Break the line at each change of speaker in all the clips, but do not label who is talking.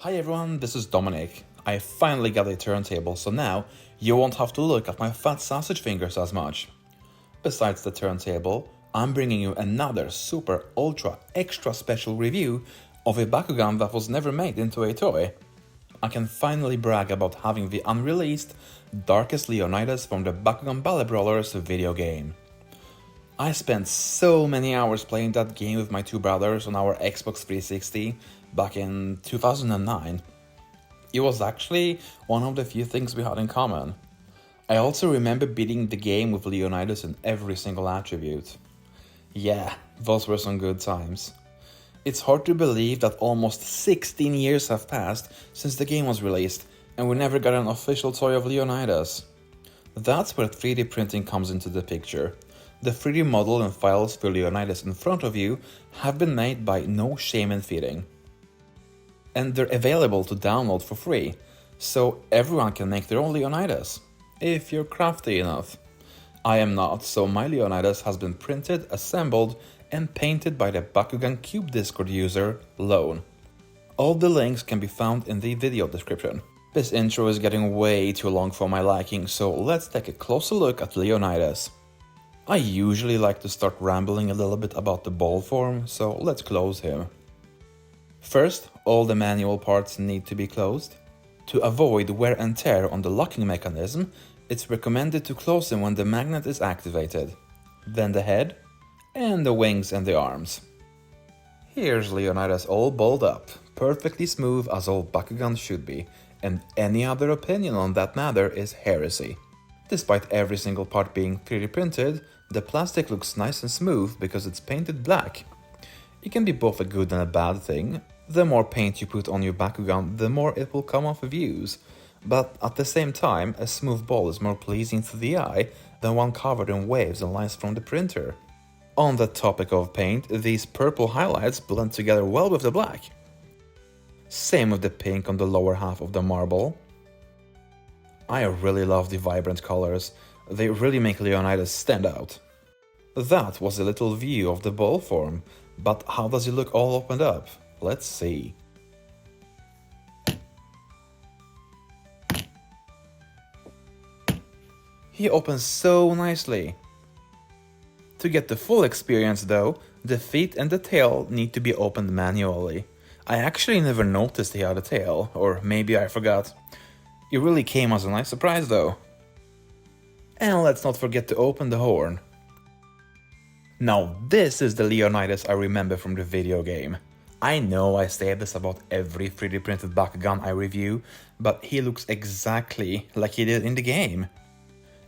Hi everyone, this is Dominic. I finally got a turntable, so now you won't have to look at my fat sausage fingers as much. Besides the turntable, I'm bringing you another super ultra extra special review of a Bakugan that was never made into a toy. I can finally brag about having the unreleased Darkest Leonidas from the Bakugan Ballet Brawlers video game. I spent so many hours playing that game with my two brothers on our Xbox 360 back in 2009. It was actually one of the few things we had in common. I also remember beating the game with Leonidas in every single attribute. Yeah, those were some good times. It's hard to believe that almost 16 years have passed since the game was released, and we never got an official toy of Leonidas. That's where 3D printing comes into the picture. The 3D model and files for Leonidas in front of you have been made by No Shame in Feeding. And they're available to download for free, so everyone can make their own Leonidas, if you're crafty enough. I am not, so my Leonidas has been printed, assembled, and painted by the Bakugan Cube Discord user, Lone. All the links can be found in the video description. This intro is getting way too long for my liking, so let's take a closer look at Leonidas. I usually like to start rambling a little bit about the ball form, so let's close him. First, all the manual parts need to be closed. To avoid wear and tear on the locking mechanism, it's recommended to close them when the magnet is activated. Then the head, and the wings and the arms. Here's Leonidas all balled up, perfectly smooth as all Bakugan should be, and any other opinion on that matter is heresy. Despite every single part being 3D printed, the plastic looks nice and smooth because it's painted black. It can be both a good and a bad thing. The more paint you put on your Bakugan, the more it will come off of use. But at the same time, a smooth ball is more pleasing to the eye than one covered in waves and lines from the printer. On the topic of paint, these purple highlights blend together well with the black. Same with the pink on the lower half of the marble. I really love the vibrant colors, they really make Leonidas stand out. That was a little view of the ball form, but how does he look all opened up? Let's see. He opens so nicely. To get the full experience though, the feet and the tail need to be opened manually. I actually never noticed he had a tail, or maybe I forgot. It really came as a nice surprise though. And let's not forget to open the horn. Now this is the Leonidas I remember from the video game. I know I say this about every 3D printed Bakugan I review, but he looks exactly like he did in the game.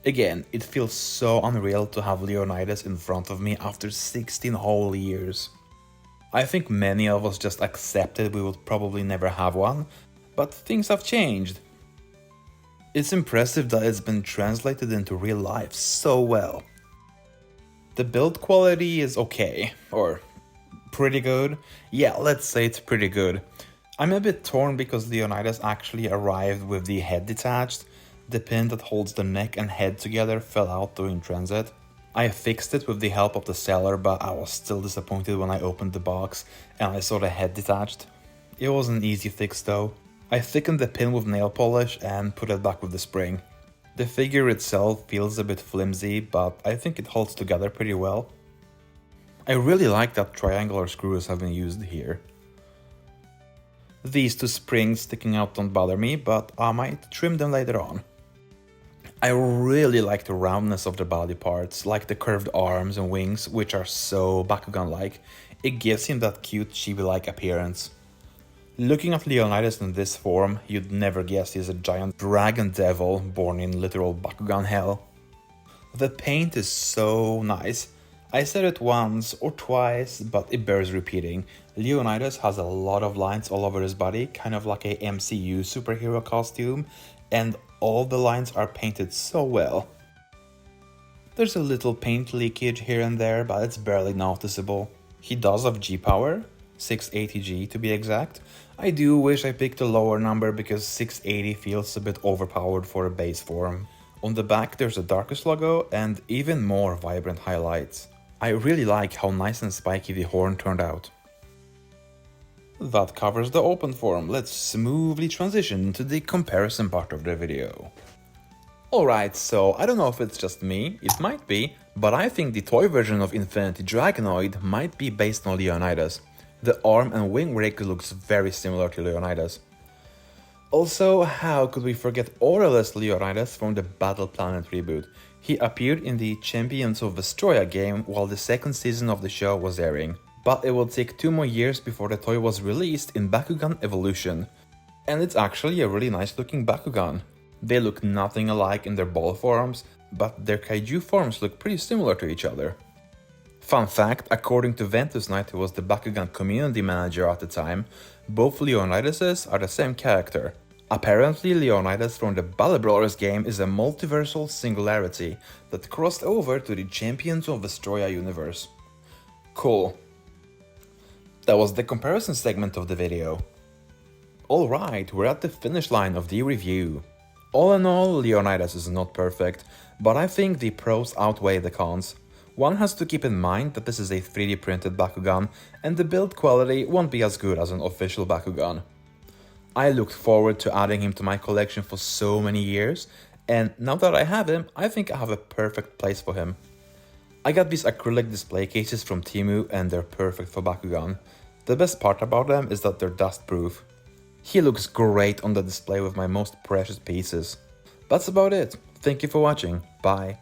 Again, it feels so unreal to have Leonidas in front of me after 16 whole years. I think many of us just accepted we would probably never have one, but things have changed. It's impressive that it's been translated into real life so well. The build quality is okay, or pretty good. Yeah, let's say it's pretty good. I'm a bit torn because Leonidas actually arrived with the head detached. The pin that holds the neck and head together fell out during transit. I fixed it with the help of the seller, but I was still disappointed when I opened the box and I saw the head detached. It was an easy fix though. I thickened the pin with nail polish and put it back with the spring. The figure itself feels a bit flimsy, but I think it holds together pretty well. I really like that triangular screws have been used here. These two springs sticking out don't bother me, but I might trim them later on. I really like the roundness of the body parts, like the curved arms and wings, which are so Bakugan-like. It gives him that cute chibi-like appearance. Looking at Leonidas in this form, you'd never guess he's a giant dragon devil born in literal Bakugan hell. The paint is so nice. I said it once or twice, but it bears repeating. Leonidas has a lot of lines all over his body, kind of like a MCU superhero costume, and all the lines are painted so well. There's a little paint leakage here and there, but it's barely noticeable. He does have G-power, 680G to be exact. I do wish I picked a lower number because 680 feels a bit overpowered for a base form. On the back there's a Darkest logo and even more vibrant highlights. I really like how nice and spiky the horn turned out. That covers the open form. Let's smoothly transition into the comparison part of the video. Alright, so I don't know if it's just me, it might be, but I think the toy version of Infinity Dragonoid might be based on Leonidas. The arm and wing rig looks very similar to Leonidas. Also, how could we forget Aurelus Leonidas from the Battle Planet reboot? He appeared in the Champions of Vestroia game while the second season of the show was airing. But it will take 2 more years before the toy was released in Bakugan Evolution. And it's actually a really nice looking Bakugan. They look nothing alike in their ball forms, but their kaiju forms look pretty similar to each other. Fun fact, according to Ventus Knight, who was the Bakugan community manager at the time, both Leonidases are the same character. Apparently, Leonidas from the Ballet Brawlers game is a multiversal singularity that crossed over to the Champions of Vestroia universe. Cool. That was the comparison segment of the video. Alright, we're at the finish line of the review. All in all, Leonidas is not perfect, but I think the pros outweigh the cons. One has to keep in mind that this is a 3D printed Bakugan, and the build quality won't be as good as an official Bakugan. I looked forward to adding him to my collection for so many years, and now that I have him, I think I have a perfect place for him. I got these acrylic display cases from Temu and they're perfect for Bakugan. The best part about them is that they're dust proof. He looks great on the display with my most precious pieces. That's about it. Thank you for watching. Bye.